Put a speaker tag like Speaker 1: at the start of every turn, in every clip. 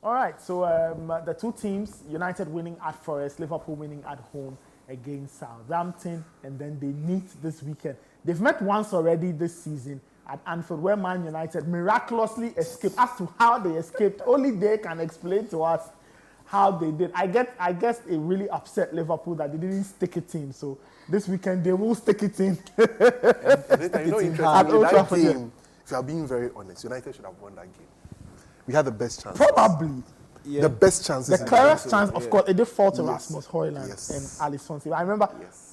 Speaker 1: All right, so the two teams, United winning at Forest, Liverpool winning at home against Southampton, and then they meet this weekend. They've met once already this season at Anfield, where Man United miraculously escaped. As to how they escaped, only they can explain to us how they did. I guess it really upset Liverpool that they didn't stick it in. So this weekend they will stick it in.
Speaker 2: At Old Trafford. If you are being very honest, United should have won that game. We had the best chance.
Speaker 1: Probably.
Speaker 3: Yeah.
Speaker 2: The best chances.
Speaker 1: The clearest chance, of course, it did fall to Rasmus Højlund and Alisson. I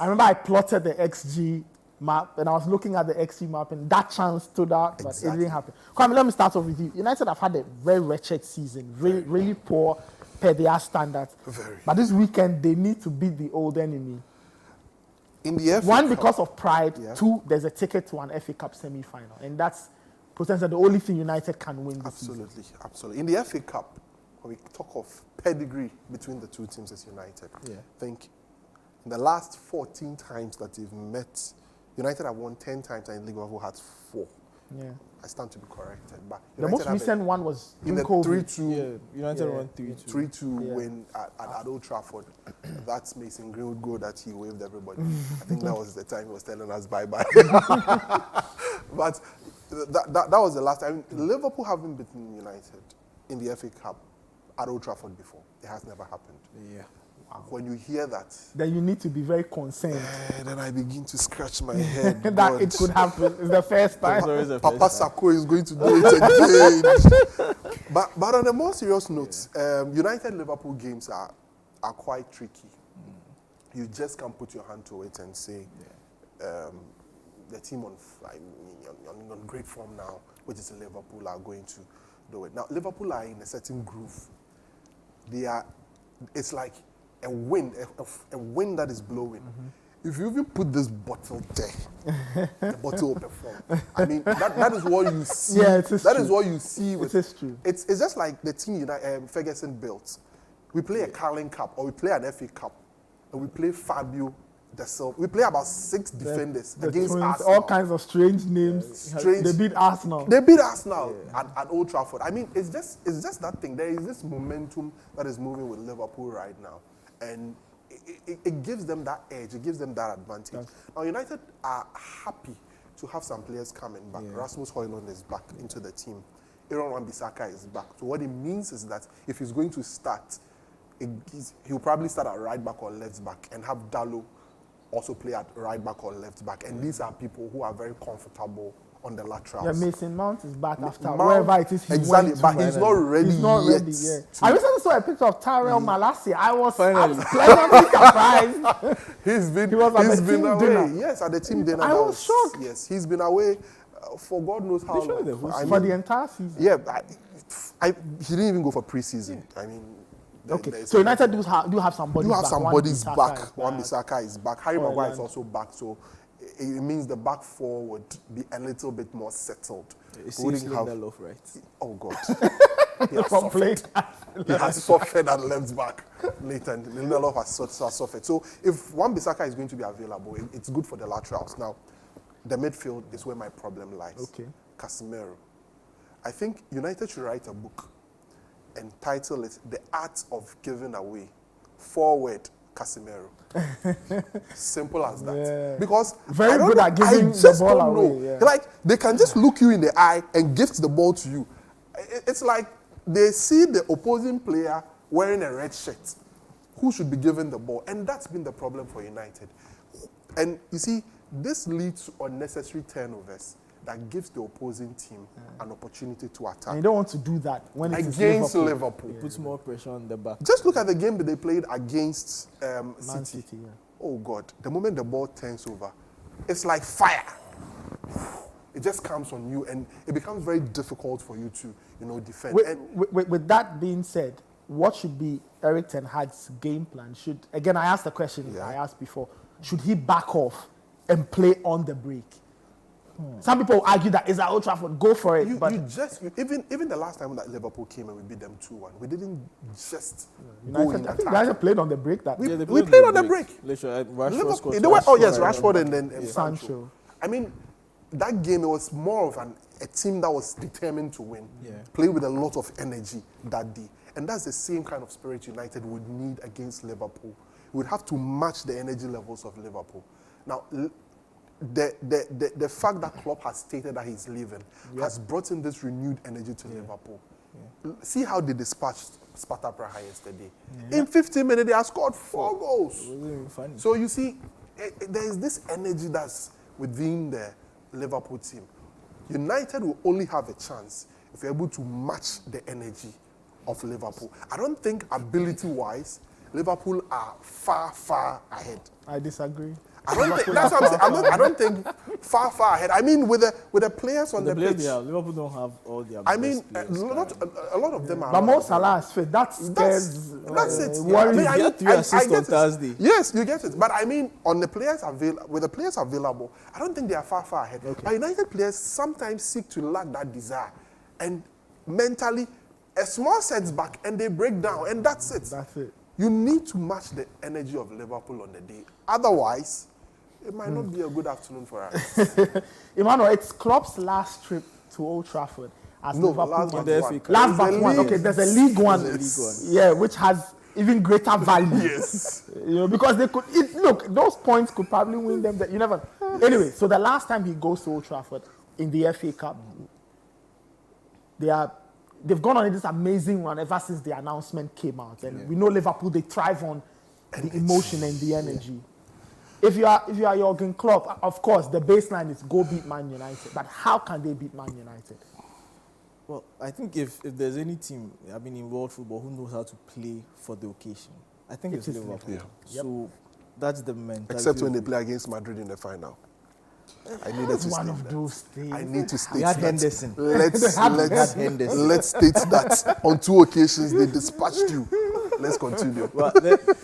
Speaker 1: remember I plotted the XG map and I was looking at the XG map and that chance stood out, but it didn't happen. Kwame, let me start off with you. United have had a very wretched season, really poor per their standards.
Speaker 2: Very.
Speaker 1: But this weekend, they need to beat the old enemy.
Speaker 2: In the FA
Speaker 1: One,
Speaker 2: Cup,
Speaker 1: because of pride. Two, there's a ticket to an FA Cup semi-final. And that's potentially the only thing United can win this season.
Speaker 2: Absolutely. In the FA Cup, when we talk of pedigree between the two teams as United, I think in the last 14 times that they've met, United have won 10 times and Liverpool has 4.
Speaker 1: Yeah.
Speaker 2: I stand to be corrected. But
Speaker 1: the most recent one was
Speaker 2: in the 3-2.
Speaker 3: United won 3-2.
Speaker 2: 3-2 win at Old Trafford. That's Mason Greenwood goal that he waved everybody. I think that was the time he was telling us bye-bye. But that was the last time. Liverpool haven't beaten United in the FA Cup at Old Trafford before. It has never happened.
Speaker 3: Yeah.
Speaker 2: When you hear that,
Speaker 1: then you need to be very concerned.
Speaker 2: Then I begin to scratch my head.
Speaker 1: that it could happen. It's the first time.
Speaker 2: Papa Sako is going to do it again. But on a more serious note, United-Liverpool games are quite tricky. You just can't put your hand to it and say the team on great form now, which is Liverpool, are going to do it. Now, Liverpool are in a certain groove. It's like a wind that is blowing. If you even put this bottle there, the bottle will perform. I mean, that is what you see.
Speaker 1: Yeah, it is
Speaker 2: that
Speaker 1: true.
Speaker 2: is what you see.
Speaker 1: It is true.
Speaker 2: It's just like the team Ferguson built. We play a Carling Cup or we play an FA Cup, and we play Fabio De Silva. We play about 6 defenders against
Speaker 1: twins,
Speaker 2: Arsenal.
Speaker 1: all kinds of strange names. They beat Arsenal.
Speaker 2: They beat Arsenal at Old Trafford. I mean, it's just that thing. There is this momentum that is moving with Liverpool right now, and it gives them that edge. It gives them that advantage. Now, United are happy to have some players coming back. Rasmus Højlund is back into the team. Aaron Wan-Bissaka is back. So what it means is that if he's going to start, he'll probably start at right back or left back and have Dalot also play at right back or left back. And these are people who are very comfortable on the laterals.
Speaker 1: Yeah, Mason Mount is back after wherever it is he went.
Speaker 2: But he's not ready yet.
Speaker 1: I recently saw a picture of Tyrell Malacia. I was pleasantly surprised.
Speaker 2: He
Speaker 1: was
Speaker 2: been away. Yes, at the team dinner.
Speaker 1: I was shocked.
Speaker 2: Yes, he's been away for God knows how long.
Speaker 1: For the entire season.
Speaker 2: Yeah, he didn't even go for pre-season. I mean,
Speaker 1: so United do have somebody back.
Speaker 2: Somebody's back. Wan-Bissaka is back. Harry Maguire is also back. So it means the back four would be a little bit more settled.
Speaker 3: Lindelof, right?
Speaker 2: Oh God. He has suffered at left back. Nathan Lindelof has suffered. So if Wan-Bissaka is going to be available, it's good for the laterals. Now, the midfield is where my problem lies.
Speaker 1: Okay.
Speaker 2: Casemiro. I think United should write a book and title it The Art of Giving Away. Forward Casemiro. Simple as that.
Speaker 1: Yeah.
Speaker 2: Because
Speaker 1: very good at giving the ball away. Yeah.
Speaker 2: Like, they can just look you in the eye and gift the ball to you. It's like they see the opposing player wearing a red shirt who should be given the ball. And that's been the problem for United. And you see, this leads to unnecessary turnovers that gives the opposing team an opportunity to attack.
Speaker 1: And you don't want to do that when it's
Speaker 2: against Liverpool.
Speaker 3: It puts more pressure on the back.
Speaker 2: Just look at the game that they played against
Speaker 1: Man
Speaker 2: Citi.
Speaker 1: City. Yeah.
Speaker 2: Oh God, the moment the ball turns over, it's like fire. It just comes on you and it becomes very difficult for you to, defend.
Speaker 1: With that being said, what should be Erik ten Hag's game plan? Again, I asked the question I asked before. Should he back off and play on the break? Some people argue that it's at Old Trafford, go for it.
Speaker 2: Even the last time that Liverpool came and we beat them 2-1, we didn't just
Speaker 1: go in attack. United played on the break that
Speaker 2: we played on the break.
Speaker 3: Rashford scored.
Speaker 2: Rashford and then
Speaker 1: Sancho.
Speaker 2: I mean, that game, it was more of a team that was determined to win, play with a lot of energy that day. And that's the same kind of spirit United would need against Liverpool. We would have to match the energy levels of Liverpool. Now, the fact that Klopp has stated that he's leaving has brought in this renewed energy to Liverpool. See how they dispatched Sparta Praha yesterday. In 15 minutes, they have scored 4 goals.
Speaker 3: It wasn't even funny.
Speaker 2: So you see, there is this energy that's within the Liverpool team. United will only have a chance if you're able to match the energy of Liverpool. I don't think ability-wise, Liverpool are far, far ahead.
Speaker 1: I disagree.
Speaker 2: I don't think, that's what I'm saying. I don't think far, far ahead. I mean, with the players on the pitch.
Speaker 3: Liverpool don't have all their
Speaker 2: I mean,
Speaker 3: best
Speaker 2: a lot of them are.
Speaker 1: But Mo Salah is fit. That's
Speaker 2: it.
Speaker 1: worrying.
Speaker 3: I mean, 3 assists on Thursday.
Speaker 2: Yes, you get it. But I mean, with the players available, I don't think they are far, far ahead.
Speaker 1: Okay.
Speaker 2: But United players sometimes seek to lack that desire. And mentally, a small setback and they break down. And that's it.
Speaker 1: That's it.
Speaker 2: You need to match the energy of Liverpool on the day. Otherwise, it might not be a good afternoon for us.
Speaker 1: Emmanuel, it's Klopp's last trip to Old Trafford as Liverpool.
Speaker 2: last
Speaker 1: won.
Speaker 2: one.
Speaker 1: Last but one. Okay, there's a League One. Yeah, which has even greater value.
Speaker 2: Yes.
Speaker 1: Because they could. Look, those points could probably win them. You never. Anyway, so the last time he goes to Old Trafford in the FA Cup, they've gone on this amazing run ever since the announcement came out, and we know Liverpool, they thrive on the emotion and the energy. If you are Jurgen Klopp, of course the baseline is go beat Man United, but how can they beat Man United?
Speaker 3: Well, I think if there's any team, I mean, in world football who knows how to play for the occasion, I think it's Liverpool.
Speaker 2: Yeah.
Speaker 3: So that's the mentality.
Speaker 2: Except when they play against Madrid in the final. I needed to
Speaker 1: One
Speaker 2: state
Speaker 1: of
Speaker 2: that.
Speaker 1: those things.
Speaker 2: I need to state
Speaker 3: We had
Speaker 2: that.
Speaker 3: Henderson.
Speaker 2: Let's state that on 2 occasions they dispatched you. Let's continue.
Speaker 3: Well,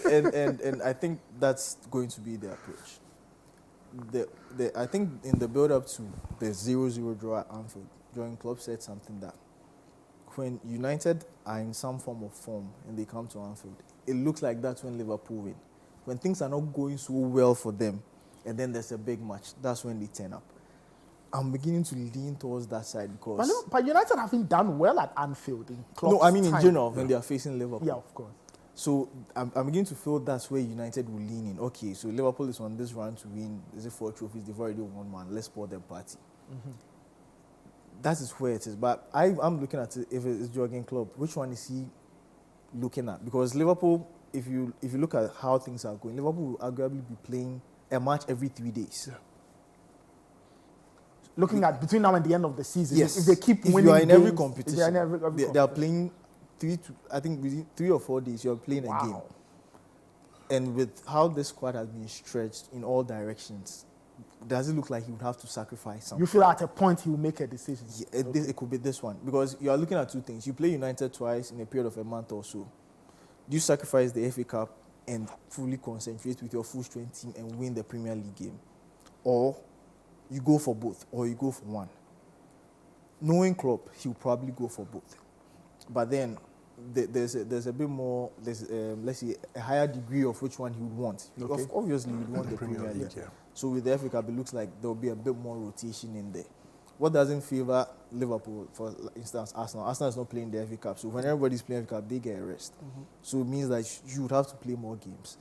Speaker 3: and I think that's going to be the approach. I think in the build-up to the 0-0 draw at Anfield, Jurgen Klopp said something that when United are in some form of form and they come to Anfield, it looks like that's when Liverpool win. When things are not going so well for them, and then there's a big match, that's when they turn up. I'm beginning to lean towards that side because...
Speaker 1: But United haven't done well at Anfield in Klopp's
Speaker 3: No, I mean in
Speaker 1: time.
Speaker 3: general, when they are facing Liverpool.
Speaker 1: Yeah, of course.
Speaker 3: So I'm beginning to feel that's where United will lean in. Okay, so Liverpool is on this run to win. Is it 4 trophies? They've already won one. Let's support their party. That is where it is. But I'm looking at it, if it's Jurgen Klopp, which one is he looking at? Because Liverpool, if you look at how things are going, Liverpool will arguably be playing a match every 3 days.
Speaker 2: Yeah.
Speaker 1: Looking at between now and the end of the season,
Speaker 3: Yes.
Speaker 1: if they keep
Speaker 3: If
Speaker 1: winning
Speaker 3: you are in
Speaker 1: games,
Speaker 3: every competition,
Speaker 1: they are in every
Speaker 3: they are playing within 3 or 4 days, you're playing a game. And with how this squad has been stretched in all directions, does it look like he would have to sacrifice something?
Speaker 1: You feel at a point he will make a decision.
Speaker 3: Yeah, it could be this one. Because you are looking at 2 things. You play United twice in a period of a month or so. Do you sacrifice the FA Cup and fully concentrate with your full strength team and win the Premier League game? Or you go for both, or you go for one? Knowing Klopp, he'll probably go for both. But then there's a bit more, let's say, a higher degree of which one he would want.
Speaker 1: Okay.
Speaker 3: Obviously, you'd want the Premier League.
Speaker 2: Yeah.
Speaker 3: So with the FA Cup, it looks like there will be a bit more rotation in there. What doesn't favour Liverpool, for instance, Arsenal? Arsenal is not playing the FA Cup. So when everybody's playing FA Cup, they get a rest. So it means that you would have to play more games.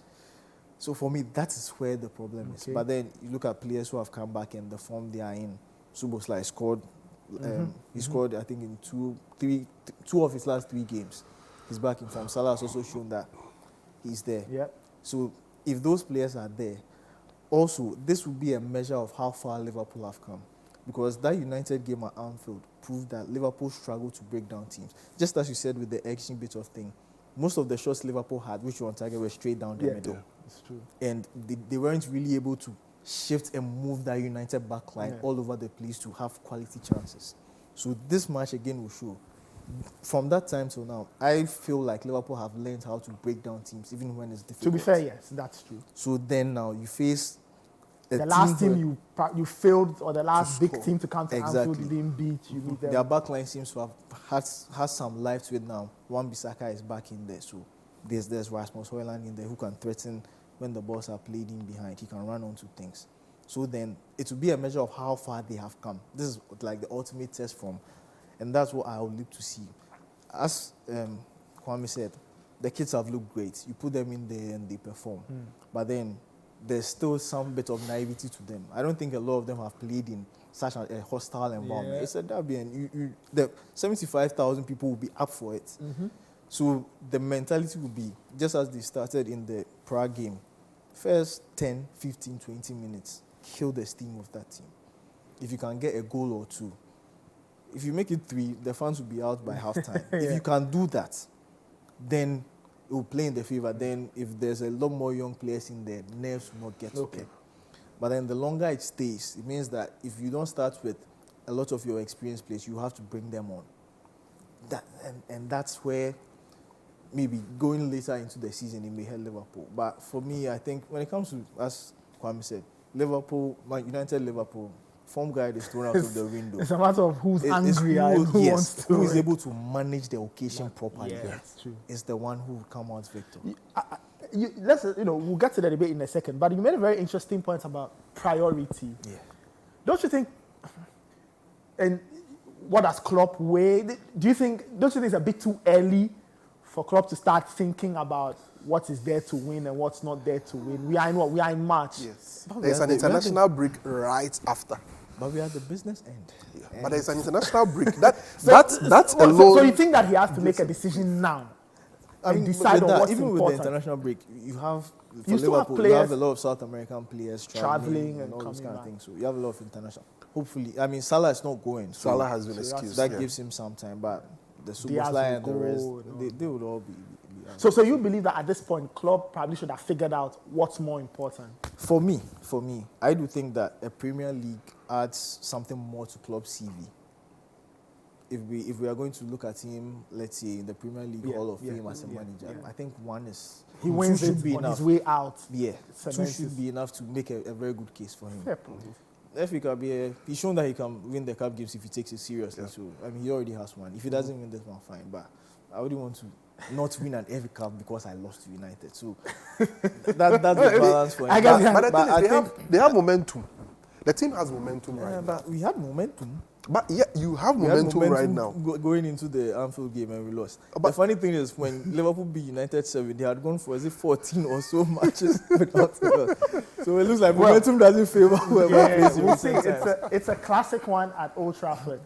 Speaker 3: So for me, that is where the problem is. But then you look at players who have come back and the form they are in. Szoboszlai scored. He scored, I think, in two of his last 3 games. He's back in form. Salah has also shown that he's there.
Speaker 1: Yep.
Speaker 3: So if those players are there, also, this will be a measure of how far Liverpool have come. Because that United game at Anfield proved that Liverpool struggled to break down teams. Just as you said with the action bit of thing, most of the shots Liverpool had, which were on target, were straight down the middle.
Speaker 2: Yeah.
Speaker 1: It's true.
Speaker 3: And they weren't really able to shift and move that United backline all over the place to have quality chances. So this match again will show. From that time till now, I feel like Liverpool have learned how to break down teams, even when it's difficult.
Speaker 1: To be fair, yes, that's true.
Speaker 3: So then now you face
Speaker 1: The last team you failed, or the last big team to come to Anfield,
Speaker 3: Exactly.
Speaker 1: you didn't beat, you beat them.
Speaker 3: Their backline seems to have has some life to it now. Wan-Bissaka is back in there, so there's Rasmus Højlund in there who can threaten when the balls are played in behind. He can run onto things. So then it will be a measure of how far they have come. This is like the ultimate test from, and that's what I would look to see. As Kwame said, the kids have looked great. You put them in there and they perform. But then there's still some bit of naivety to them. I don't think a lot of them have played in such a hostile environment.
Speaker 1: Yeah.
Speaker 3: It's a derby, and the 75,000 people will be up for it. So the mentality will be, just as they started in the Prague game, first 10, 15, 20 minutes, kill the steam of that team. If you can get a goal or two, if you make it 3, the fans will be out by halftime. If you can do that, then it will play in the favor. Then if there's a lot more young players in there, nerves will not get to them. But then the longer it stays, it means that if you don't start with a lot of your experienced players, you have to bring them on. And that's where maybe going later into the season, it may help Liverpool. But for me, I think when it comes to, as Kwame said, Liverpool, United Liverpool, form guide is thrown out of the window.
Speaker 1: It's a matter of who's angry and who wants to.
Speaker 3: Who is able to manage the occasion properly.
Speaker 1: Yeah, that's true.
Speaker 3: Is the one who will come out victor.
Speaker 1: We'll get to the debate in a second, but you made a very interesting point about priority.
Speaker 3: Yeah.
Speaker 1: Don't you think, and what does Klopp weigh? Don't you think it's a bit too early for Klopp to start thinking about what is there to win and what's not there to win? We are in March.
Speaker 2: Yes. There's an international break right after.
Speaker 3: But we are at the business end.
Speaker 2: Yeah. But there's an international break. That's alone.
Speaker 1: So you think that he has to make a decision now? And decide on what's
Speaker 3: even
Speaker 1: important.
Speaker 3: with the international break, you have for
Speaker 1: You still have
Speaker 3: Liverpool, you have
Speaker 1: players
Speaker 3: a lot of South American players
Speaker 1: traveling
Speaker 3: and all those
Speaker 1: coming
Speaker 3: kind of
Speaker 1: back.
Speaker 3: things. So you have a lot of international. Hopefully, I mean Salah is not going. So
Speaker 2: Salah has been excused.
Speaker 3: that gives him some time, but the
Speaker 1: Diaz
Speaker 3: Superfly and the
Speaker 1: will
Speaker 3: rest,
Speaker 1: go,
Speaker 3: they would all be out.
Speaker 1: So you believe that at this point, Klopp probably should have figured out what's more important?
Speaker 3: For me, I do think that a Premier League adds something more to Klopp's CV. If we are going to look at him, let's say in the Premier League Hall of Fame as a manager, I think one is
Speaker 1: He wins
Speaker 3: should
Speaker 1: it
Speaker 3: be
Speaker 1: on
Speaker 3: enough.
Speaker 1: his way out.
Speaker 3: Yeah,
Speaker 1: Cements
Speaker 3: 2 should be enough to make a very good case for him.
Speaker 1: Fair point.
Speaker 3: FA Cup, he's shown that he can win the cup games if he takes it seriously. So I mean, he already has one. If he doesn't win this one, fine. But I wouldn't want to not win an FA Cup because I lost to United. So that's the balance for him.
Speaker 1: I guess
Speaker 2: But the thing is, they have momentum. The team has momentum right now.
Speaker 3: But we had momentum.
Speaker 2: But yeah, you have momentum right now.
Speaker 3: Going into the Anfield game and we lost. The funny thing is, when Liverpool beat United 7, they had gone for 14 or so matches without a loss. So it looks like momentum doesn't favour whoever plays in
Speaker 1: We'll
Speaker 3: recent
Speaker 1: see.
Speaker 3: times.
Speaker 1: It's a classic one at Old Trafford.